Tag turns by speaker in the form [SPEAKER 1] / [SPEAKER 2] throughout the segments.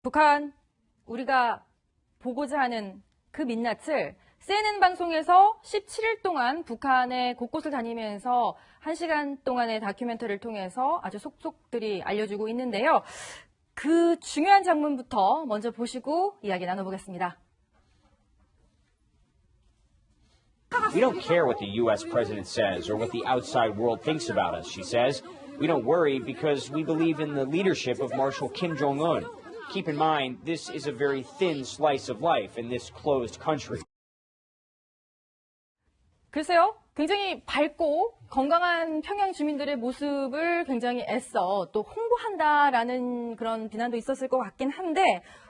[SPEAKER 1] 북한, 우리가 보고자 하는 그 민낯을 CNN 방송에서 17일 동안 북한의 곳곳을 다니면서 1시간 동안의 다큐멘터리를 통해서 아주 속속들이 알려주고 있는데요. 그 중요한 장면부터 먼저 보시고 이야기 나눠보겠습니다.
[SPEAKER 2] We don't care what the U.S. president says or what the outside world thinks about us, she says. We don't worry because we believe in the leadership of Marshal Kim Jong-un. Keep in mind, this is a very thin slice of life in this closed country.
[SPEAKER 1] 글쎄요, 굉장히 밝고 건강한 평양 주민들의 모습을 굉장히 애써 또 홍보한다라는 그런 비난도 있었을 것 같긴 한데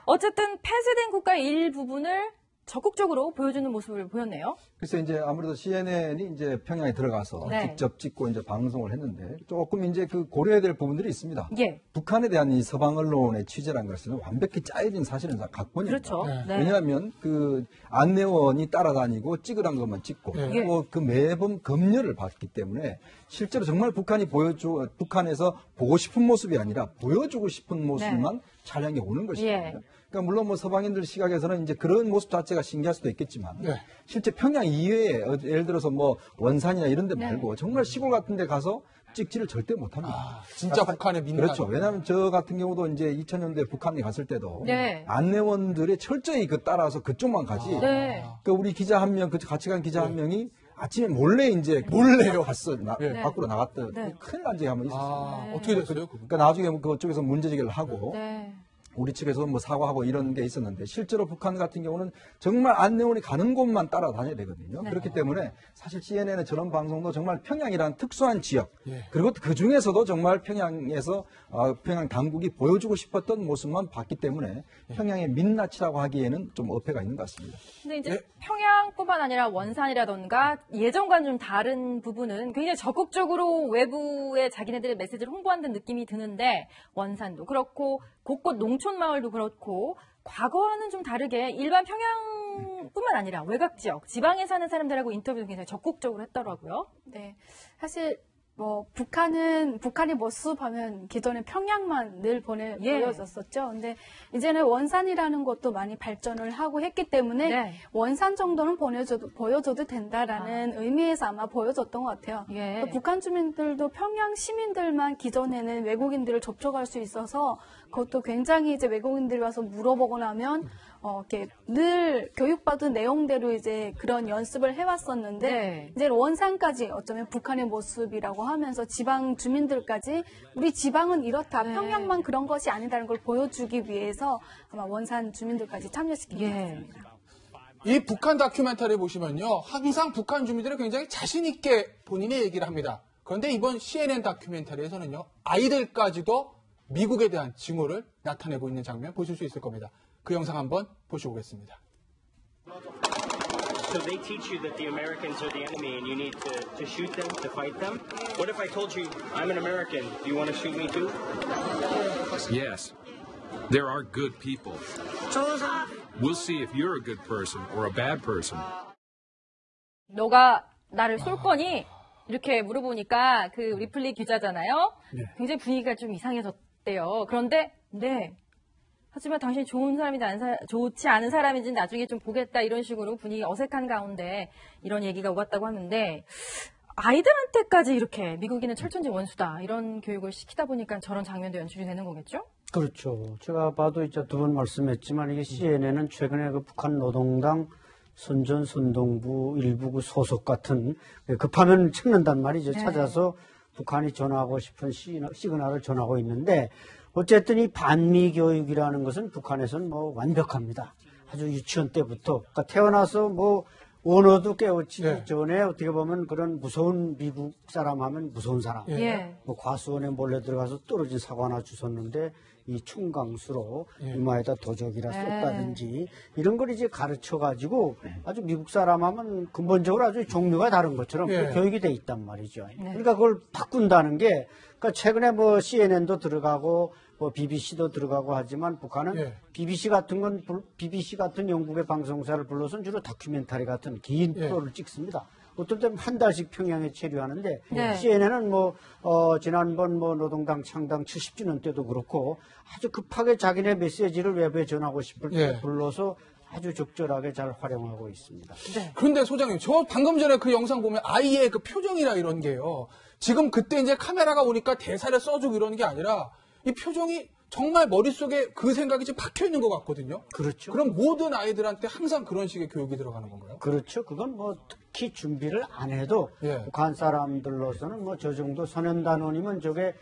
[SPEAKER 1] 어쨌든 폐쇄된 국가의 일부분을 적극적으로 보여주는 모습을 보였네요.
[SPEAKER 3] 그래서 이제 아무래도 CNN이 이제 평양에 들어가서
[SPEAKER 1] 네.
[SPEAKER 3] 직접 찍고 이제 방송을 했는데 조금 이제 그 고려해야 될 부분들이 있습니다.
[SPEAKER 1] 예.
[SPEAKER 3] 북한에 대한 이 서방 언론의 취재라는 것은 완벽히 짜여진 사실은 다 각본입니다.
[SPEAKER 1] 그렇죠. 네.
[SPEAKER 3] 왜냐하면 그 안내원이 따라다니고 찍으란 것만 찍고 또 그 매번 검열을 받기 때문에 실제로 정말 북한에서 보고 싶은 모습이 아니라 보여주고 싶은 모습만 촬영해 오는 것입니다.
[SPEAKER 1] 예.
[SPEAKER 3] 그러니까 물론 뭐 서방인들 시각에서는 이제 그런 모습 자체가 신기할 수도 있겠지만 실제 평양 이외에 예를 들어서 뭐 원산이나 이런 데 말고 정말 시골 같은 데 가서 찍지를 절대 못 합니다.
[SPEAKER 4] 진짜 북한의 민낯.
[SPEAKER 3] 그렇죠. 왜냐하면 저 같은 경우도 이제 2000년대 북한에 갔을 때도 안내원들이 철저히 그 따라서 그쪽만 가지. 그러니까 우리 기자 한 명, 그 같이 간 기자 한 명이 아침에 몰래 이제 몰래요 갔어. 밖으로 나갔다. 큰일 난 적이 한번 있었어요.
[SPEAKER 4] 어떻게 됐어요?
[SPEAKER 3] 그러니까 나중에 그쪽에서 문제 제기를 하고 우리 측에서 뭐 사과하고 이런 게 있었는데 실제로 북한 같은 경우는 정말 안내원이 가는 곳만 따라다녀야 되거든요. 그렇기 때문에 사실 CNN의 저런 방송도 정말 평양이라는 특수한 지역 그리고 그 중에서도 정말 평양에서 평양 당국이 보여주고 싶었던 모습만 봤기 때문에 평양의 민낯이라고 하기에는 좀 어폐가 있는 것 같습니다.
[SPEAKER 1] 근데 이제 평양뿐만 아니라 원산이라던가 예전과는 좀 다른 부분은 굉장히 적극적으로 외부에 자기네들의 메시지를 홍보한다는 느낌이 드는데 원산도 그렇고 곳곳 농촌 마을도 그렇고 과거와는 좀 다르게 일반 평양뿐만 아니라 외곽 지역, 지방에 사는 사람들하고 인터뷰도 굉장히 적극적으로 했더라고요.
[SPEAKER 5] 네, 사실 뭐 북한의 모습하면 기존에 평양만 늘 보여졌었죠. 근데 이제는 원산이라는 것도 많이 발전을 하고 했기 때문에 원산 정도는 보여줘도 된다라는 의미에서 아마 보여줬던 것 같아요. 또 북한 주민들도 평양 시민들만 기존에는 외국인들을 접촉할 수 있어서 그것도 굉장히 이제 외국인들이 와서 물어보고 나면 이렇게 늘 교육받은 내용대로 이제 그런 연습을 해왔었는데 이제 원산까지 어쩌면 북한의 모습이라고 하면서 지방 주민들까지 우리 지방은 이렇다 평양만 그런 것이 아니다는 걸 보여주기 위해서 아마 원산 주민들까지 참여시킨 것 같습니다.
[SPEAKER 4] 이 북한 다큐멘터리 보시면요 항상 북한 주민들은 굉장히 자신 있게 본인의 얘기를 합니다. 그런데 이번 CNN 다큐멘터리에서는요 아이들까지도 미국에 대한 증오를 나타내고 있는 장면 보실 수 있을 겁니다. 그 영상 한번 보시고 오겠습니다.
[SPEAKER 6] So they teach you that the Americans are the enemy and you need to shoot them, to fight them? What if I told you I'm an American? Do you want to shoot me too?
[SPEAKER 7] Yes. There are good people. We'll see if you're a good person or a bad person.
[SPEAKER 1] 너가 나를 쏠 거니? 이렇게 물어보니까 그 리플리 기자잖아요. 굉장히 분위기가 좀 이상해졌대요. 그런데 하지만 당신이 좋은 사람인지 좋지 않은 사람인지 나중에 좀 보겠다 이런 식으로 분위기 어색한 가운데 이런 얘기가 오갔다고 하는데 아이들한테까지 이렇게 미국인은 철천지 원수다 이런 교육을 시키다 보니까 저런 장면도 연출이 되는 거겠죠?
[SPEAKER 8] 그렇죠. 제가 봐도 이제 두 번 말씀했지만 이게 CNN은 최근에 그 북한 노동당 선전 선동부 일부구 소속 같은 급하면 찾는단 말이죠. 찾아서 북한이 전하고 싶은 시그널을 전하고 있는데 어쨌든 이 반미 교육이라는 것은 북한에서는 뭐 완벽합니다. 아주 유치원 때부터 그러니까 태어나서 뭐 언어도 깨우치기 전에 어떻게 보면 그런 무서운 미국 사람 하면 무서운 사람. 뭐 과수원에 몰래 들어가서 떨어진 사과 하나 주웠는데 이 총강수로 이마에다 도적이라 썼다든지 이런 걸 이제 가르쳐가지고 아주 미국 사람 하면 근본적으로 아주 종류가 다른 것처럼 교육이 돼 있단 말이죠. 그러니까 그걸 바꾼다는 게 그러니까 최근에 뭐 CNN도 들어가고 뭐 BBC도 들어가고 하지만 북한은 BBC 같은 영국의 방송사를 불러서는 주로 다큐멘터리 같은 긴 프로를 찍습니다. 어떤 때는 한 달씩 평양에 체류하는데
[SPEAKER 1] 네.
[SPEAKER 8] CNN은 지난번 노동당 창당 70주년 때도 그렇고 아주 급하게 자기네 메시지를 외부에 전하고 싶을 때 불러서 아주 적절하게 잘 활용하고 있습니다.
[SPEAKER 1] 네.
[SPEAKER 4] 그런데 소장님, 저 방금 전에 그 영상 보면 아이의 그 표정이나 이런 게요. 지금 그때 이제 카메라가 오니까 대사를 써주고 이러는 게 아니라 이 표정이 정말 머릿속에 그 생각이 지금 박혀 있는 것 같거든요.
[SPEAKER 8] 그렇죠.
[SPEAKER 4] 그럼 모든 아이들한테 항상 그런 식의 교육이 들어가는 건가요?
[SPEAKER 8] 그렇죠. 그건 특히 준비를 안 해도 북한 사람들로서는 저 정도 소년단원이면 저게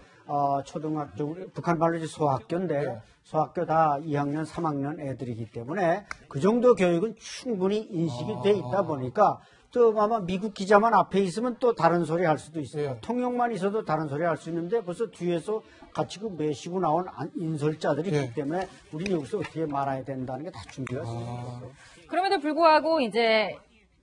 [SPEAKER 8] 초등학교, 북한 말로 이제 소학교인데 소학교 다 2학년, 3학년 애들이기 때문에 그 정도 교육은 충분히 인식이 돼 있다 보니까 또 아마 미국 기자만 앞에 있으면 또 다른 소리 할 수도 있어요. 통역만 있어도 다른 소리 할 수 있는데 벌써 뒤에서 같이 메시고 나온 인솔자들이 있기 때문에 우리 여기서 어떻게 말아야 된다는 게 다 준비가 되어 있어요.
[SPEAKER 1] 그럼에도 불구하고 이제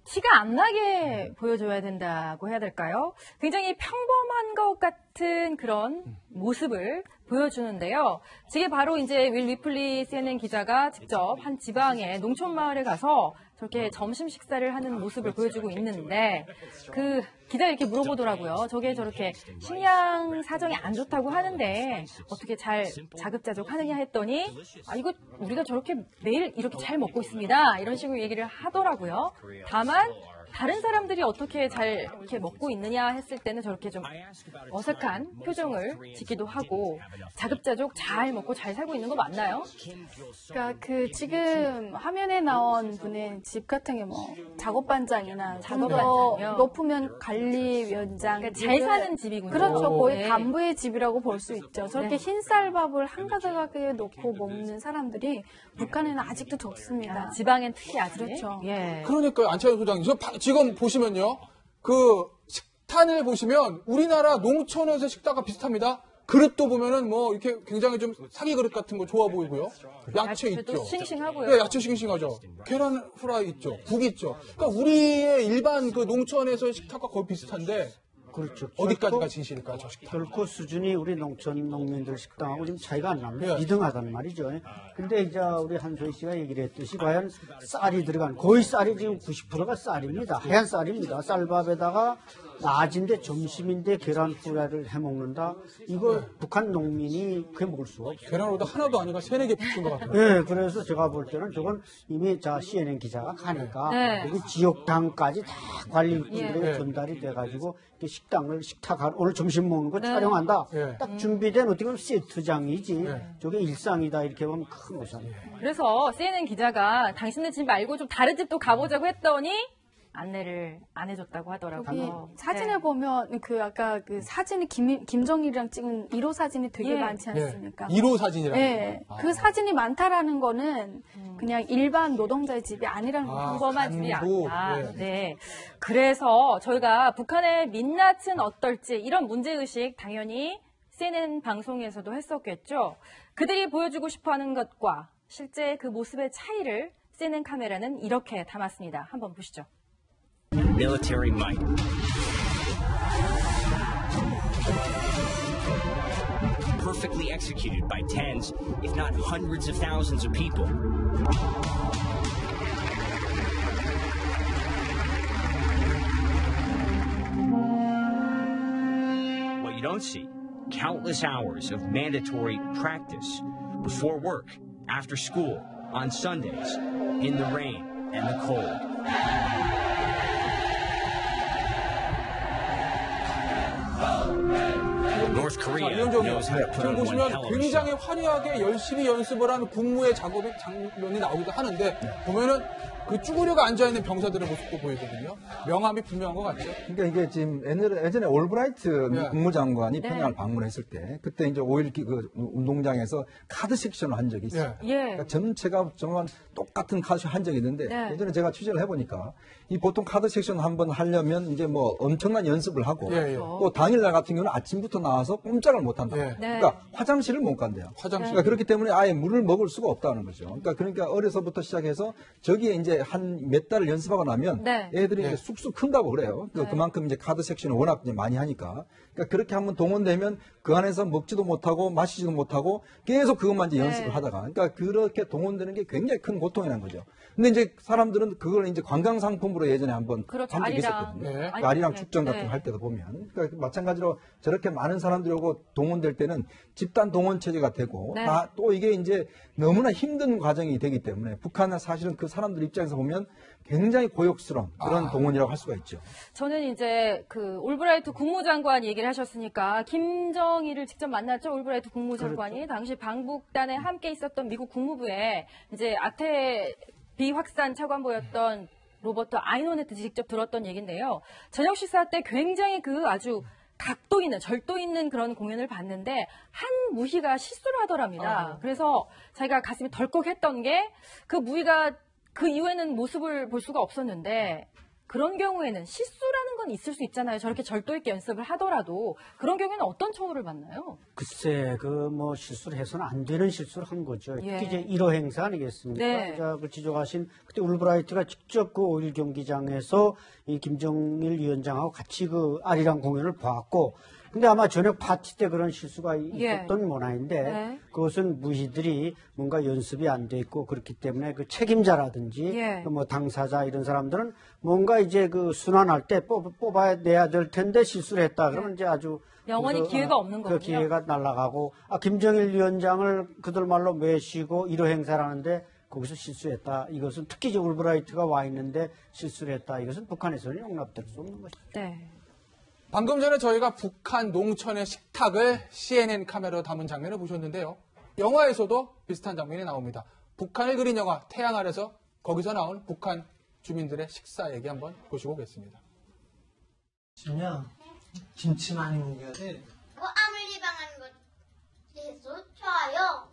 [SPEAKER 1] 티가 안 나게 보여줘야 된다고 해야 될까요? 굉장히 평범한 것 같은 그런 모습을 보여주는데요. 이게 바로 이제 윌 리플리 CNN 기자가 직접 한 지방의 농촌 마을에 가서 저렇게 점심 식사를 하는 모습을 보여주고 있는데 그 기자 이렇게 물어보더라고요. 저게 저렇게 식량 사정이 안 좋다고 하는데 어떻게 잘 자급자족 하느냐 했더니 이거 우리가 저렇게 매일 이렇게 잘 먹고 있습니다. 이런 식으로 얘기를 하더라고요. 다만 다른 사람들이 어떻게 잘 이렇게 먹고 있느냐 했을 때는 저렇게 좀 어색한 표정을 짓기도 하고 자급자족 잘 먹고 잘 살고 있는 거 맞나요?
[SPEAKER 5] 그러니까 그 지금 화면에 나온 분의 집 같은 게 작업반장이나
[SPEAKER 1] 작업반장이요?
[SPEAKER 5] 높으면 관리위원장
[SPEAKER 1] 그러니까 잘 사는 집이군요.
[SPEAKER 5] 그렇죠. 거의
[SPEAKER 1] 네.
[SPEAKER 5] 간부의 집이라고 볼 수 있죠. 저렇게 흰쌀밥을 한가득하게 놓고 먹는 사람들이 북한에는 아직도 적습니다.
[SPEAKER 1] 지방엔 특히 아직.
[SPEAKER 5] 그렇죠.
[SPEAKER 1] 예.
[SPEAKER 4] 그러니까요, 안찬호 소장님. 지금 보시면요. 그 식단을 보시면 우리나라 농촌에서 식단과 비슷합니다. 그릇도 보면은 이렇게 굉장히 좀 사기 그릇 같은 거 좋아 보이고요. 야채 있죠.
[SPEAKER 1] 싱싱하고요.
[SPEAKER 4] 네, 야채 싱싱하죠. 계란 후라이 있죠. 국 있죠. 그러니까 우리의 일반 그 농촌에서의 식탁과 거의 비슷한데
[SPEAKER 8] 그렇죠.
[SPEAKER 4] 어디까지가 진실일까요, 저 식탁?
[SPEAKER 8] 결코 수준이 우리 농촌 농민들 식당하고 좀 차이가 안 납니다. 비등하단 말이죠. 근데 이제 우리 한소희 씨가 얘기를 했듯이 과연 쌀이 들어간 거의 쌀이 지금 90%가 쌀입니다. 하얀 쌀입니다. 쌀밥에다가 낮인데 점심인데 계란 후라이를 해 먹는다. 이거 북한 농민이 그게 먹을 수가 없어요.
[SPEAKER 4] 계란으로도 하나도 아니라 3-4개 붙인 것 같아요.
[SPEAKER 8] 네, 그래서 제가 볼 때는 저건 이미 CNN 기자가 가니까 여기 지역당까지 다 관리들에게 전달이 돼가지고 식탁 오늘 점심 먹는 거 촬영한다. 딱 준비된 어떻게 보면 세트장이지. 저게 일상이다 이렇게 보면 큰 오산이에요.
[SPEAKER 1] 그래서 CNN 기자가 당신네 집 말고 좀 다른 집도 가보자고 했더니 안내를 안 해줬다고 하더라고요.
[SPEAKER 5] 사진을 보면 아까 그 사진이 김정일이랑 찍은 1호 사진이 되게 많지 않습니까?
[SPEAKER 4] 1호 사진이라고.
[SPEAKER 5] 네. 그 사진이 많다라는 거는 그냥 일반 노동자의 집이 아니라는 거죠.
[SPEAKER 1] 평범한 집이 아니다. 네. 그래서 저희가 북한의 민낯은 어떨지 이런 문제의식 당연히 CNN 방송에서도 했었겠죠. 그들이 보여주고 싶어하는 것과 실제 그 모습의 차이를 CNN 카메라는 이렇게 담았습니다. 한번 보시죠.
[SPEAKER 6] Military might. Perfectly executed by tens, if not hundreds of thousands of people. What you don't see, countless hours of mandatory practice before work, after school, on Sundays, in the rain and the cold. North Korea knows how to put
[SPEAKER 4] 지금
[SPEAKER 6] on one
[SPEAKER 4] 보시면
[SPEAKER 6] hell of a
[SPEAKER 4] 굉장히
[SPEAKER 6] show.
[SPEAKER 4] 화려하게 열심히 연습을 한 군무의 작업의 장면이 나오기도 하는데 보면은 그 쭈그려가 앉아있는 병사들의 모습도 보이거든요. 명암이 분명한 것 같죠?
[SPEAKER 3] 그러니까 이게 지금 예전에 올브라이트 국무장관이 평양을 방문했을 때 그때 이제 5.1 그 운동장에서 카드 섹션을 한 적이 있어요. 그러니까 전체가 정말 똑같은 카드 한 적이 있는데 예전에 제가 취재를 해보니까 이 보통 카드 섹션 한번 하려면 이제 엄청난 연습을 하고 또 당일날 같은 경우는 아침부터 나와서 꼼짝을 못 한다.
[SPEAKER 4] 네.
[SPEAKER 3] 그러니까 화장실을 못 간대요.
[SPEAKER 4] 화장실.
[SPEAKER 3] 그러니까 그렇기 때문에 아예 물을 먹을 수가 없다는 거죠. 그러니까 어려서부터 시작해서 저기에 이제 한 몇 달을 연습하고 나면
[SPEAKER 1] 네.
[SPEAKER 3] 애들이
[SPEAKER 4] 네.
[SPEAKER 3] 이제 쑥쑥 큰다고 그래요. 그만큼 이제 카드 섹션을 워낙 이제 많이 하니까. 그러니까 그렇게 한번 동원되면 그 안에서 먹지도 못하고 마시지도 못하고 계속 그것만 이제 연습을 하다가. 그러니까 그렇게 동원되는 게 굉장히 큰 고통이라는 거죠. 근데 이제 사람들은 그걸 이제 관광 상품으로 예전에 한번
[SPEAKER 1] 그렇죠.
[SPEAKER 3] 한 적이
[SPEAKER 1] 아리랑.
[SPEAKER 3] 있었거든요.
[SPEAKER 4] 네.
[SPEAKER 3] 그 아리랑
[SPEAKER 1] 네.
[SPEAKER 3] 축전 같은
[SPEAKER 1] 네.
[SPEAKER 3] 거 할 때도 보면. 그러니까 마찬가지로 저렇게 많은 사람들이 오고 동원될 때는 집단 동원 체제가 되고
[SPEAKER 1] 네.
[SPEAKER 3] 다 또 이게 이제 너무나 힘든 과정이 되기 때문에 북한은 사실은 그 사람들 입장에서 보면 굉장히 고역스러운 그런 동원이라고 할 수가 있죠.
[SPEAKER 1] 저는 이제 그 올브라이트 국무장관 얘기를 하셨으니까 김정일을 직접 만났죠. 올브라이트 국무장관이
[SPEAKER 3] 그렇죠.
[SPEAKER 1] 당시 방북단에 함께 있었던 미국 국무부에 이제 아태 비확산 차관보였던 로버트 아이노네트 직접 들었던 얘기인데요. 저녁 식사 때 굉장히 그 아주 각도 있는, 절도 있는 그런 공연을 봤는데 한 무희가 실수를 하더랍니다. 그래서 자기가 가슴이 덜컥했던 게 그 무희가 그 이후에는 모습을 볼 수가 없었는데 그런 경우에는 실수라는 건 있을 수 있잖아요. 저렇게 절도 있게 연습을 하더라도 그런 경우에는 어떤 처우를 받나요?
[SPEAKER 8] 글쎄, 뭐 실수를 해서는 안 되는 실수를 한 거죠.
[SPEAKER 1] 예.
[SPEAKER 8] 특히 이제 1호 행사 아니겠습니까?
[SPEAKER 1] 네.
[SPEAKER 8] 자, 그 지적하신 그때 울브라이트가 직접 그 5.1 경기장에서 이 김정일 위원장하고 같이 그 아리랑 공연을 봤고, 근데 아마 저녁 파티 때 그런 실수가 있었던 모양인데
[SPEAKER 1] 네.
[SPEAKER 8] 그것은 무희들이 뭔가 연습이 안 돼 있고 그렇기 때문에 그 책임자라든지
[SPEAKER 1] 예.
[SPEAKER 8] 뭐 당사자 이런 사람들은 뭔가 이제 그 순환할 때 뽑아야 내야 될 텐데 실수를 했다. 그러면 이제 아주
[SPEAKER 1] 영원히
[SPEAKER 8] 그래서,
[SPEAKER 1] 기회가 없는
[SPEAKER 8] 그
[SPEAKER 1] 거군요.
[SPEAKER 8] 기회가 날아가고 김정일 위원장을 그들 말로 매시고 1호 행사를 하는데 거기서 실수했다. 이것은 특히 이제 울브라이트가 와 있는데 실수를 했다. 이것은 북한에서는 용납될 수 없는 것이죠.
[SPEAKER 1] 네.
[SPEAKER 4] 방금 전에 저희가 북한 농촌의 식탁을 CNN 카메라로 담은 장면을 보셨는데요. 영화에서도 비슷한 장면이 나옵니다. 북한을 그린 영화 태양 아래서 거기서 나온 북한 주민들의 식사 얘기 한번 보시고 오겠습니다.
[SPEAKER 9] 준영, 김치 많이 먹여야 돼.
[SPEAKER 10] 암을 예방하는 것에서 좋아요.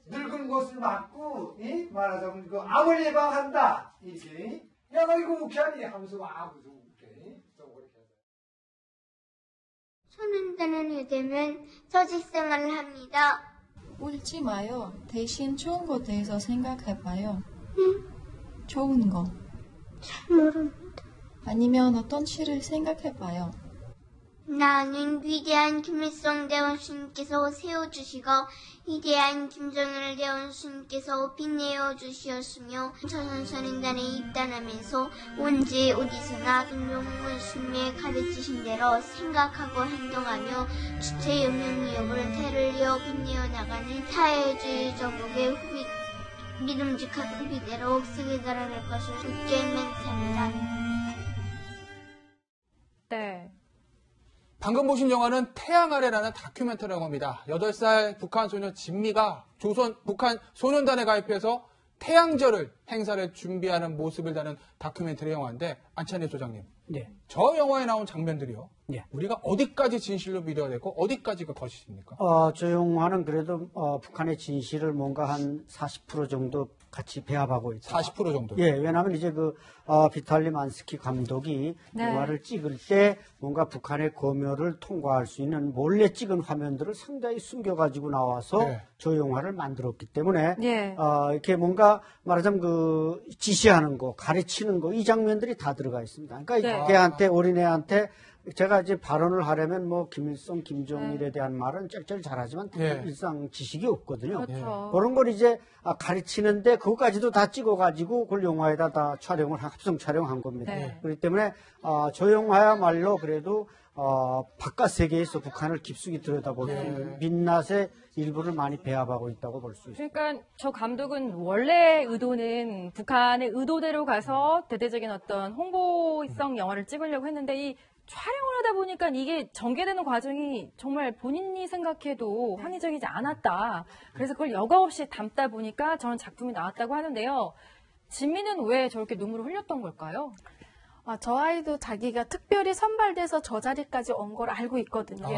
[SPEAKER 9] 늙은 것을 막고, 말하자면 그 암을 예방한다. 이지. 야, 너 이거 웃겨니? 하면서 막 웃겨.
[SPEAKER 10] 소년단은 해되면 조직생활을 합니다.
[SPEAKER 11] 울지 마요. 대신 좋은 것에 대해서 생각해봐요. 좋은 거.
[SPEAKER 10] 모릅니다.
[SPEAKER 11] 아니면 어떤 시를 생각해봐요.
[SPEAKER 10] 나는 위대한 김일성 대원수님께서 세워주시고 위대한 김정일 대원수님께서 빛내어 주시었으며 조선소년단에 입단하면서 언제 어디서나 김정은 스님의 가르치신 대로 생각하고 행동하며 주체 영향력을 테러리어 빛내어 나가는 사회주의 정국의 믿음직한 후비대로 세계 달아날 것을 굳게 맹세합니다.
[SPEAKER 1] 네.
[SPEAKER 4] 방금 보신 영화는 태양 아래라는 다큐멘터리 영화입니다. 8살 북한 소녀 진미가 북한 소년단에 가입해서 태양절을 행사를 준비하는 모습을 다룬 다큐멘터리 영화인데 안찬일 소장님.
[SPEAKER 8] 네.
[SPEAKER 4] 저 영화에 나온 장면들이요.
[SPEAKER 8] 네.
[SPEAKER 4] 우리가 어디까지 진실로 믿어야 되고 어디까지가 거짓입니까?
[SPEAKER 8] 저 영화는 그래도 북한의 진실을 뭔가 한 40% 정도 같이 배합하고 있다.
[SPEAKER 4] 40% 정도.
[SPEAKER 8] 예, 왜냐하면 이제 비탈리 만스키 감독이
[SPEAKER 1] 네.
[SPEAKER 8] 영화를 찍을 때 뭔가 북한의 검열을 통과할 수 있는 몰래 찍은 화면들을 상당히 숨겨가지고 나와서
[SPEAKER 4] 네.
[SPEAKER 8] 저 영화를 만들었기 때문에
[SPEAKER 1] 예.
[SPEAKER 8] 이렇게 뭔가 말하자면 그 지시하는 거, 가르치는 거 이 장면들이 다 들어가 있습니다. 그러니까
[SPEAKER 1] 네.
[SPEAKER 8] 걔한테 어린애한테 제가 이제 발언을 하려면 뭐 김일성, 김정일에 대한 말은 쩔쩔 잘하지만
[SPEAKER 4] 네.
[SPEAKER 8] 일상 지식이 없거든요.
[SPEAKER 1] 그렇죠.
[SPEAKER 8] 그런 걸 이제 가르치는데 그것까지도 다 찍어가지고 그걸 영화에다 다 합성 촬영한 겁니다.
[SPEAKER 1] 네.
[SPEAKER 8] 그렇기 때문에 저 영화야말로 그래도 바깥 세계에서 북한을 깊숙이 들여다볼 수 있는 민낯의 일부를 많이 배합하고 있다고 볼 수 있습니다.
[SPEAKER 1] 그러니까 저 감독은 원래 의도는 북한의 의도대로 가서 대대적인 어떤 홍보성 영화를 찍으려고 했는데 이 촬영을 하다 보니까 이게 전개되는 과정이 정말 본인이 생각해도 합리적이지 않았다. 그래서 그걸 여과 없이 담다 보니까 저런 작품이 나왔다고 하는데요. 진미는 왜 저렇게 눈물을 흘렸던 걸까요?
[SPEAKER 5] 저 아이도 자기가 특별히 선발돼서 저 자리까지 온 걸 알고 있거든요.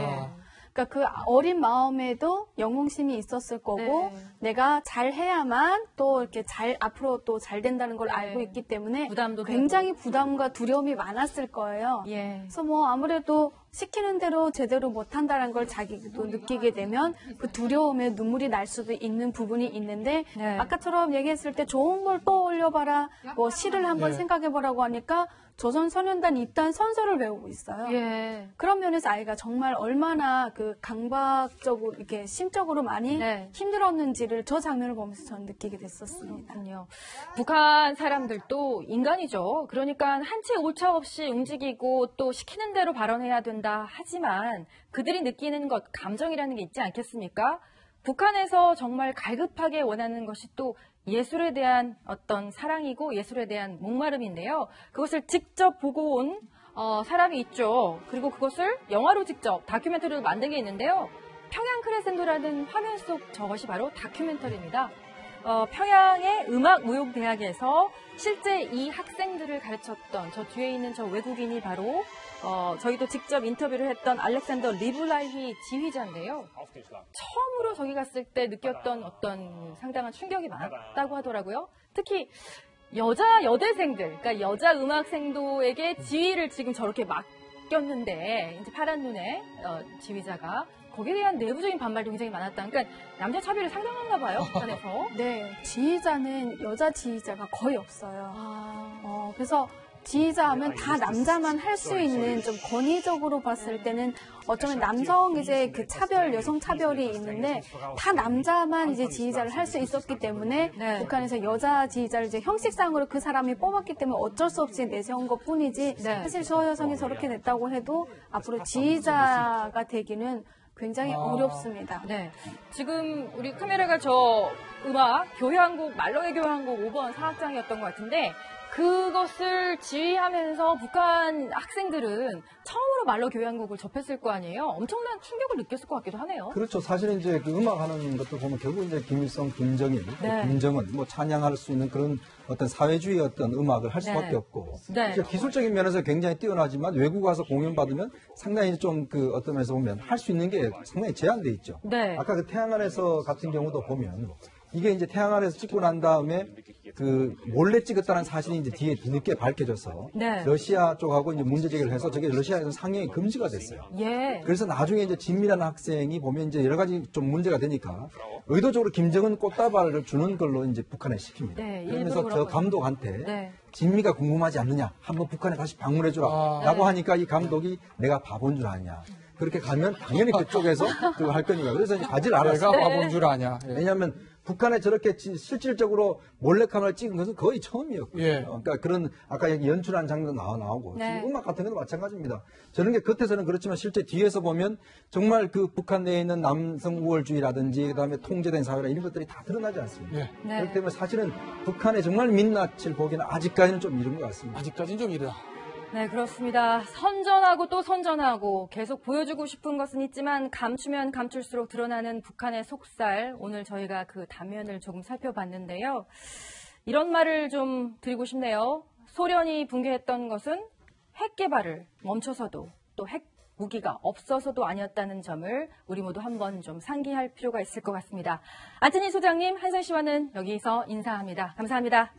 [SPEAKER 5] 그러니까 그 어린 마음에도 영웅심이 있었을 거고 내가 잘해야만 또 이렇게 앞으로 또 잘 된다는 걸 알고 있기 때문에 굉장히 부담과 두려움이 많았을 거예요. 그래서 뭐 아무래도 시키는 대로 제대로 못한다는 걸 자기도 느끼게 되면 그 두려움에 눈물이 날 수도 있는 부분이 있는데 아까처럼 얘기했을 때 좋은 걸 떠올려봐라, 뭐 시를 한번 생각해보라고 하니까 조선소년단 입단 선서를 배우고 있어요. 그런 면에서 아이가 정말 얼마나 그 강박적으로 이렇게 심적으로 많이 힘들었는지를 저 장면을 보면서 저는 느끼게 됐었습니다.
[SPEAKER 1] 북한 사람들도 인간이죠. 그러니까 한치 오차 없이 움직이고 또 시키는 대로 발언해야 된다 하지만 그들이 느끼는 것, 감정이라는 게 있지 않겠습니까? 북한에서 정말 갈급하게 원하는 것이 또 예술에 대한 어떤 사랑이고 예술에 대한 목마름인데요. 그것을 직접 보고 온 사람이 있죠. 그리고 그것을 영화로 직접 다큐멘터리로 만든 게 있는데요. 평양 크레센도라는 화면 속 저것이 바로 다큐멘터리입니다. 평양의 음악무용대학에서 실제 이 학생들을 가르쳤던 저 뒤에 있는 저 외국인이 바로 저희도 직접 인터뷰를 했던 알렉산더 리블라히 지휘자인데요. 처음으로 저기 갔을 때 느꼈던 어떤 상당한 충격이 많았다고 하더라고요. 특히 여대생들, 그러니까 여자 음악생도에게 지휘를 지금 저렇게 맡겼는데 이제 파란 눈의 지휘자가 거기에 대한 내부적인 반발도 굉장히 많았다. 그러니까 남자 차별이 상당한가 봐요, 북한에서.
[SPEAKER 5] 네, 지휘자는 여자 지휘자가 거의 없어요. 그래서 지휘자 하면 다 남자만 할 수 있는 좀 권위적으로 봤을 때는 어쩌면 남성 이제 그 여성 차별이 있는데 다 남자만 이제 지휘자를 할 수 있었기 때문에 북한에서 여자 지휘자를 이제 형식상으로 그 사람이 뽑았기 때문에 어쩔 수 없이 내세운 것 뿐이지 사실 저 여성이 저렇게 됐다고 해도 앞으로 지휘자가 되기는 굉장히 어렵습니다.
[SPEAKER 1] 지금 우리 카메라가 저 음악 교향곡, 말로의 교향곡 5번 사악장이었던 것 같은데 그것을 지휘하면서 북한 학생들은 처음으로 말로 교향곡을 접했을 거 아니에요? 엄청난 충격을 느꼈을 것 같기도 하네요.
[SPEAKER 3] 그렇죠. 사실은 이제 그 음악 하는 것도 보면 결국 이제 김일성, 김정일, 김정은 뭐 찬양할 수 있는 그런 어떤 사회주의 어떤 음악을 할 수밖에 없고 기술적인 면에서 굉장히 뛰어나지만 외국 가서 공연 받으면 상당히 좀 그 어떤 면에서 보면 할 수 있는 게 상당히 제한돼 있죠. 아까 그 태양안에서 같은 경우도 보면 이게 이제 태양안에서 찍고 난 다음에 그 몰래 찍었다는 사실이 이제 뒤에 뒤늦게 밝혀져서 러시아 쪽하고 이제 문제 제기를 해서 저게 러시아에서 상영이 금지가 됐어요. 그래서 나중에 이제 진미라는 학생이 보면 이제 여러 가지 좀 문제가 되니까 의도적으로 김정은 꽃다발을 주는 걸로 이제 북한에 시킵니다. 그러면서 저 감독한테 진미가 궁금하지 않느냐, 한번 북한에 다시 방문해주라라고 하니까 이 감독이 내가 바본 줄 아냐. 그렇게 가면 당연히 그쪽에서 그거 할 거니까. 그래서 이제 가지를 않았어요.
[SPEAKER 4] 내가 바본 줄 아냐.
[SPEAKER 3] 왜냐하면 북한에 저렇게 실질적으로 몰래카메라를 찍은 것은 거의 처음이었거든요. 그러니까 그런 아까 여기 연출한 장면도 나오고 지금 음악 같은 것도 마찬가지입니다. 저런 게 겉에서는 그렇지만 실제 뒤에서 보면 정말 그 북한 내에 있는 남성 우월주의라든지 그다음에 통제된 사회라 이런 것들이 다 드러나지 않습니다. 그렇기 때문에 사실은 북한의 정말 민낯을 보기는 아직까지는 좀 이른 것 같습니다.
[SPEAKER 4] 아직까지는 좀 이르다.
[SPEAKER 1] 네, 그렇습니다. 선전하고 또 선전하고 계속 보여주고 싶은 것은 있지만 감추면 감출수록 드러나는 북한의 속살. 오늘 저희가 그 단면을 조금 살펴봤는데요. 이런 말을 좀 드리고 싶네요. 소련이 붕괴했던 것은 핵 개발을 멈춰서도 또 핵 무기가 없어서도 아니었다는 점을 우리 모두 한번 좀 상기할 필요가 있을 것 같습니다. 안트니 소장님, 한선 씨와는 여기서 인사합니다. 감사합니다.